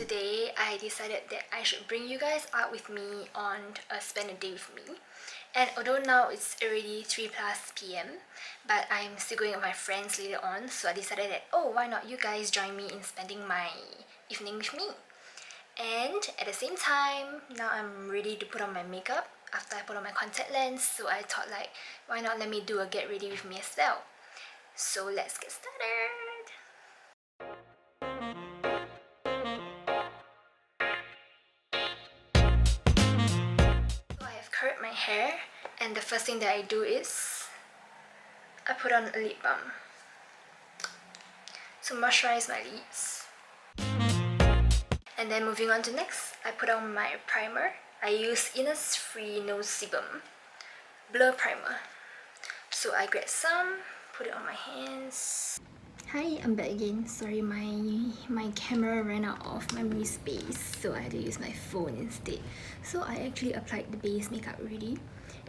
today I decided that I should bring you guys out with me on spend a day with me. And although now it's already 3 plus p.m, but I'm still going with my friends later on, so I decided that, oh, why not you guys join me in spending my evening with me. And at the same time, now I'm ready to put on my makeup after I put on my contact lens, so I thought like, why not let me do a get ready with me as well. So let's get started. So I have curled my hair, and the first thing that I do is I put on a lip balm to moisturize my lips. And then moving on to next, I put on my primer. I use Innisfree No Sebum Blur Primer. So I grab some, put it on my hands. Hi, I'm back again. Sorry, my camera ran out of memory space, so I had to use my phone instead. So I actually applied the base makeup already.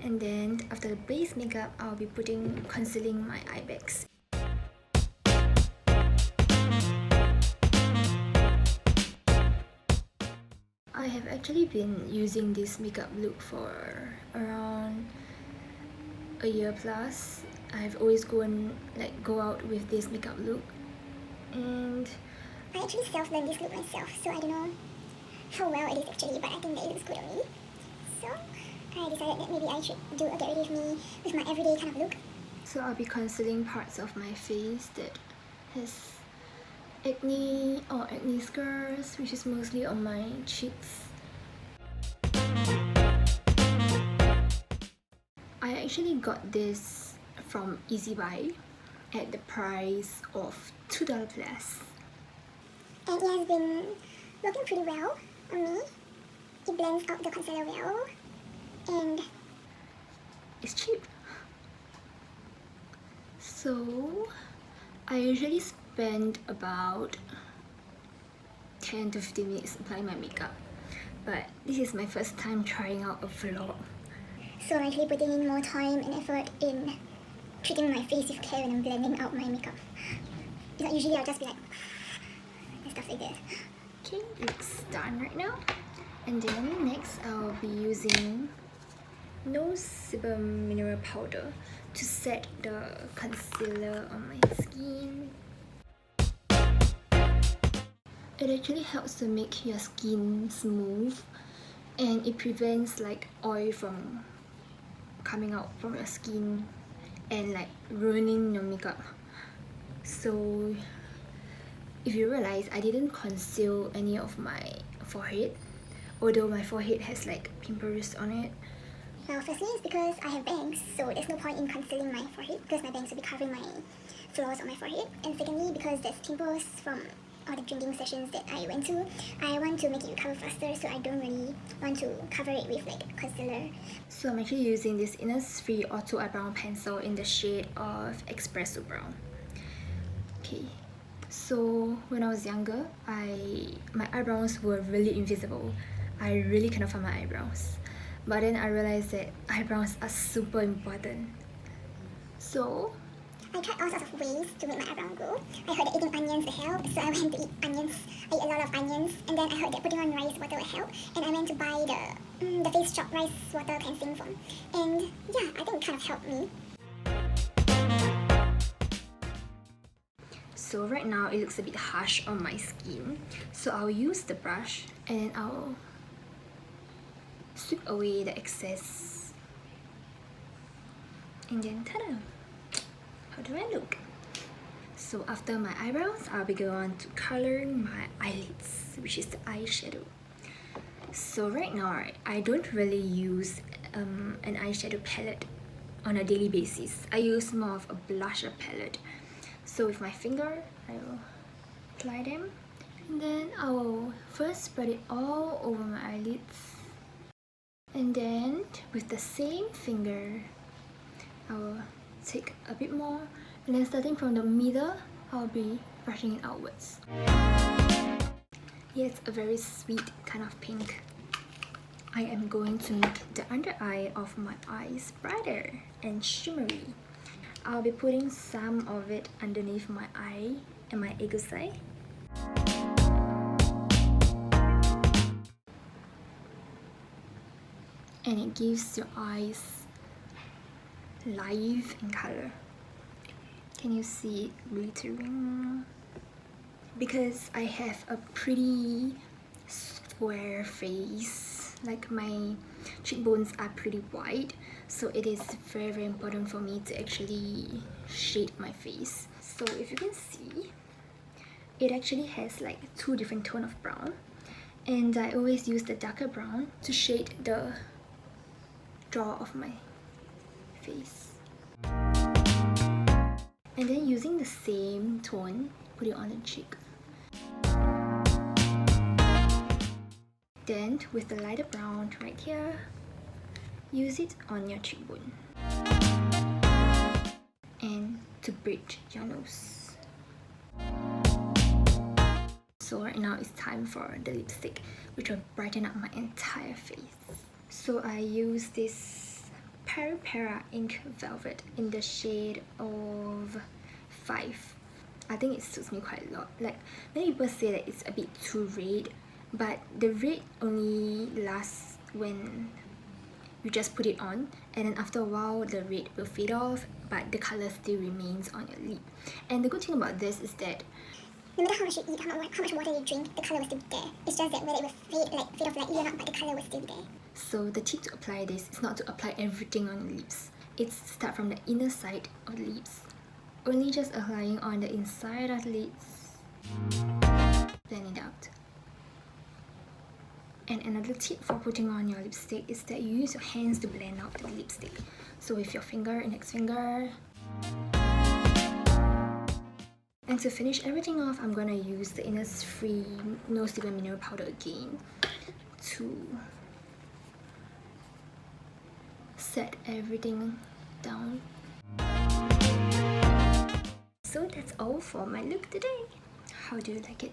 And then after the base makeup, I'll be concealing my eye bags. I have actually been using this makeup look for around a year plus. I've always go out with this makeup look, and I actually self-learned this look myself, so I don't know how well it is actually, but I think that it looks good on me. So I decided that maybe I should do a get ready with me with my everyday kind of look. So I'll be concealing parts of my face that has acne or acne scars, which is mostly on my cheeks. I actually got this from Easy Buy at the price of $2 plus. And it has been working pretty well on me. It blends out the concealer well, and it's cheap. So I usually spend about 10 to 15 minutes applying my makeup, but this is my first time trying out a vlog. So I'm actually putting in more time and effort in treating my face with care when I'm blending out my makeup. Because usually I'll just be like and stuff like that. Okay, looks done right now. And then next I'll be using No Sebum Mineral Powder to set the concealer on my skin. It actually helps to make your skin smooth, and it prevents like oil from coming out from your skin and like ruining your makeup. So if you realize, I didn't conceal any of my forehead, although my forehead has like pimples on it. Well, firstly it's because I have bangs, so there's no point in concealing my forehead because my bangs will be covering my flaws on my forehead. And secondly, because there's pimples from all the drinking sessions that I went to, I want to make it recover faster, so I don't really want to cover it with like concealer. So I'm actually using this Innisfree Auto Eyebrow Pencil in the shade of Espresso Brown. Okay, so when I was younger, my eyebrows were really invisible. I really cannot find my eyebrows. But then I realized that eyebrows are super important. So I tried all sorts of ways to make my eyebrow grow. I heard that eating onions will help, so I went to eat onions. I eat a lot of onions, and then I heard that putting on rice water will help, and I went to buy the Face Shop rice water cleansing foam. And yeah, I think it kind of helped me. So right now it looks a bit harsh on my skin, so I'll use the brush and I'll sweep away the excess, and then ta-da! How do I look? So after my eyebrows, I'll be going on to coloring my eyelids, which is the eyeshadow. So right now, I don't really use an eyeshadow palette on a daily basis. I use more of a blusher palette. So with my finger, I will apply them, and then I will first spread it all over my eyelids, and then with the same finger, I will take a bit more, and then starting from the middle, I'll be brushing it outwards. It's a very sweet kind of pink. I am going to make the under eye of my eyes brighter and shimmery. I'll be putting some of it underneath my eye and my eagle eye. and it gives your eyes life and color. Can you see it glittering? Because I have a pretty square face, like my cheekbones are pretty wide, so it is very important for me to actually shade my face. So if you can see, it actually has like 2 different tones of brown, and I always use the darker brown to shade the jaw of my face. And then using the same tone, put it on the cheek. Then with the lighter brown right here, use it on your cheekbone and to bridge your nose. So right now it's time for the lipstick, which will brighten up my entire face. So I use this Para Ink Velvet in the shade of 5. I think it suits me quite a lot. Like, many people say that it's a bit too red, but the red only lasts when you just put it on, and then after a while the red will fade off, but the color still remains on your lip. And the good thing about this is that no matter how much you eat, how much water you drink, the colour will still be there. It's just that whether it will fade off like you or not, but the colour will still be there. So the tip to apply this is not to apply everything on your lips. It's to start from the inner side of the lips, only just applying on the inside of the lips. Blend it out. And another tip for putting on your lipstick is that you use your hands to blend out the lipstick. So with your finger, index finger. And to finish everything off, I'm gonna use the Innisfree No Sticker Mineral Powder again to set everything down. So that's all for my look today. How do you like it?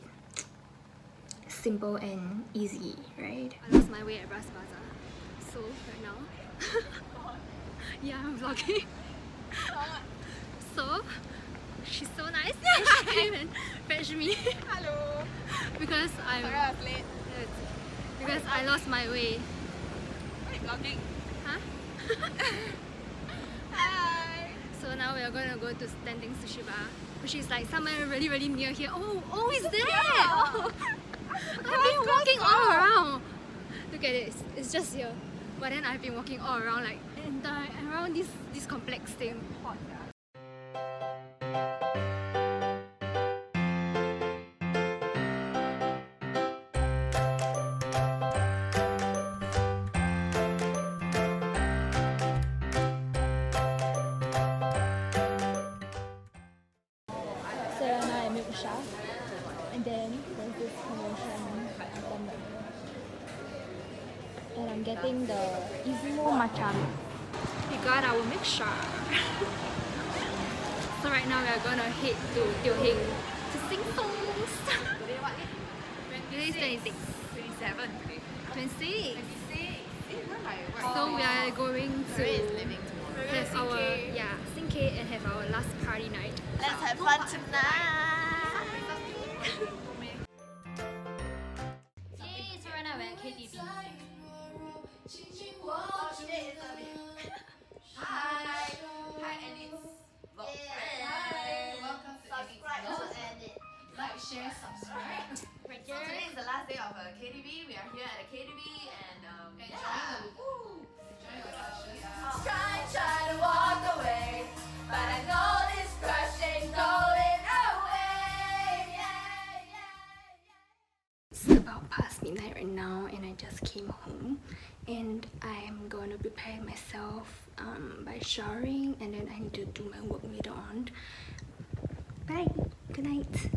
Simple and easy, right? I lost my way at Bras Basah. So right now, yeah, I'm vlogging. So she's so nice. She came and fetched me. Hello. Because I'm Sorry I was late. because I lost my way. Are you vlogging? Huh? Hi. So now we are going to go to Standing Sushi Bar, which is like somewhere really near here. Oh, it's there! Oh. I've been walking all around. Look at it, it's just here. But then I've been walking all around, like around this complex thing. Hot, yeah. So right now I milk Shah, and then there's this promotion item, and I'm getting the Izmo matcha. We got our milk Shah. So right now we are gonna head to Teo Heng to sing songs. Today what day? Today is 26. 27. 26. 26. So So we are going to Maria is leaving tomorrow. have our Sing-K and have our last party night. Let's have fun tonight. Yay! So right now we're at KTV. Hi. Hi, and it's vlog friend. Welcome to subscribe. Like, share, subscribe. Right So here. today is the last day of KTV. We are here at a KTV and enjoying ourselves. Try to walk away, but I know this crush ain't going away. It's about past midnight right now, and I just came home, and I'm gonna prepare myself by showering, and then I need to do my work later on. Bye. Good night.